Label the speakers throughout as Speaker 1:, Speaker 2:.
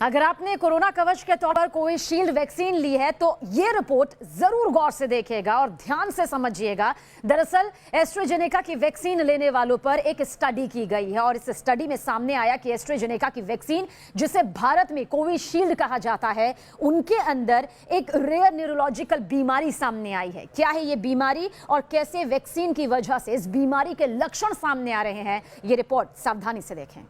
Speaker 1: अगर आपने कोरोना कवच के तौर पर कोविशील्ड वैक्सीन ली है तो ये रिपोर्ट जरूर गौर से देखिएगा और ध्यान से समझिएगा। दरअसल एस्ट्राजेनेका की वैक्सीन लेने वालों पर एक स्टडी की गई है और इस स्टडी में सामने आया कि एस्ट्राजेनेका की वैक्सीन, जिसे भारत में कोविशील्ड कहा जाता है, उनके अंदर एक रेयर न्यूरोलॉजिकल बीमारी सामने आई है। क्या है ये बीमारी और कैसे वैक्सीन की वजह से इस बीमारी के लक्षण सामने आ रहे हैं, ये रिपोर्ट सावधानी से देखें।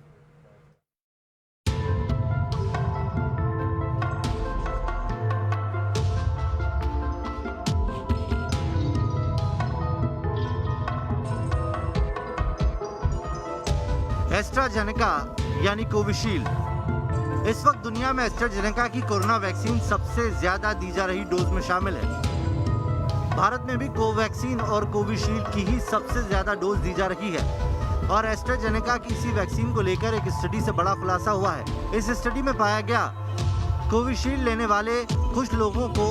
Speaker 2: एस्ट्राजेनेका यानी कोविशील्ड इस वक्त दुनिया में एस्ट्राजेनेका की कोरोना वैक्सीन सबसे ज्यादा दी जा रही डोज में शामिल है। भारत में भी कोवैक्सीन और कोविशील्ड की ही सबसे ज्यादा डोज दी जा रही है और एस्ट्राजेनेका की इसी वैक्सीन को लेकर एक स्टडी से बड़ा खुलासा हुआ है। इस स्टडी में पाया गया कोविशील्ड लेने वाले कुछ लोगों को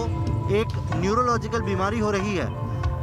Speaker 2: एक न्यूरोलॉजिकल बीमारी हो रही है।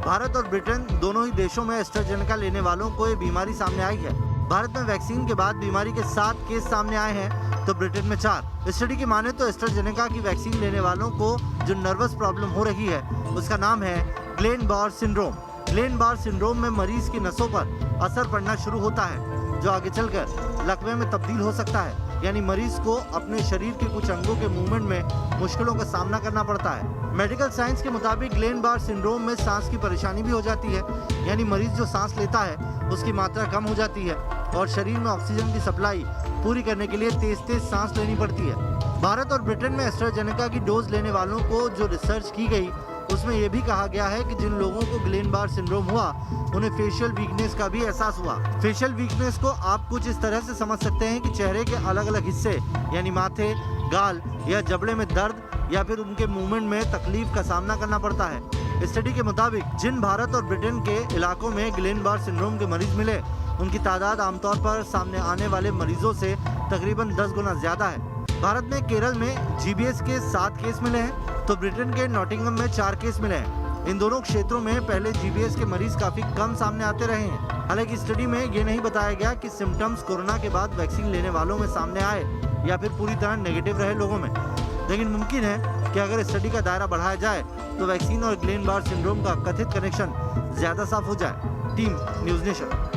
Speaker 2: भारत और ब्रिटेन दोनों ही देशों में एस्ट्राजेनेका लेने वालों को ये बीमारी सामने आई है। भारत में वैक्सीन के बाद बीमारी के 7 केस सामने आए हैं तो ब्रिटेन में 4। स्टडी की माने तो एस्ट्राजेनेका की वैक्सीन लेने वालों को जो नर्वस प्रॉब्लम हो रही है उसका नाम है ग्लेन-बार सिंड्रोम। ग्लेन-बार सिंड्रोम में मरीज की नसों पर असर पड़ना शुरू होता है जो आगे चलकर लकवे में तब्दील हो सकता है, यानी मरीज को अपने शरीर के कुछ अंगों के मूवमेंट में मुश्किलों का सामना करना पड़ता है। मेडिकल साइंस के मुताबिक ग्लेन-बार सिंड्रोम में सांस की परेशानी भी हो जाती है, यानी मरीज जो सांस लेता है उसकी मात्रा कम हो जाती है और शरीर में ऑक्सीजन की सप्लाई पूरी करने के लिए तेज सांस लेनी पड़ती है। भारत और ब्रिटेन में एस्ट्राजेनेका की डोज लेने वालों को जो रिसर्च की गई उसमें यह भी कहा गया है कि जिन लोगों को ग्लेन-बार सिंड्रोम हुआ उन्हें फेशियल वीकनेस का भी एहसास हुआ। फेशियल वीकनेस को आप कुछ इस तरह से समझ सकते हैं कि चेहरे के अलग अलग हिस्से यानी माथे, गाल या जबड़े में दर्द या फिर उनके मूवमेंट में तकलीफ का सामना करना पड़ता है। स्टडी के मुताबिक जिन भारत और ब्रिटेन के इलाकों में ग्लेन-बार सिंड्रोम के मरीज मिले उनकी तादाद आमतौर पर सामने आने वाले मरीजों से तकरीबन 10 गुना ज्यादा है। भारत में केरल में जीबीएस के 7 केस मिले हैं तो ब्रिटेन के नॉटिंघम में 4 केस मिले हैं। इन दोनों क्षेत्रों में पहले जीबीएस के मरीज काफी कम सामने आते रहे हैं। हालांकि स्टडी में ये नहीं बताया गया कि सिम्टम्स कोरोना के बाद वैक्सीन लेने वालों में सामने आए या फिर पूरी तरह नेगेटिव रहे लोगों में। लेकिन मुमकिन है कि अगर स्टडी का दायरा बढ़ाया जाए तो वैक्सीन और ग्लेन-बार सिंड्रोम का कथित कनेक्शन ज्यादा साफ हो जाए। Team news nation.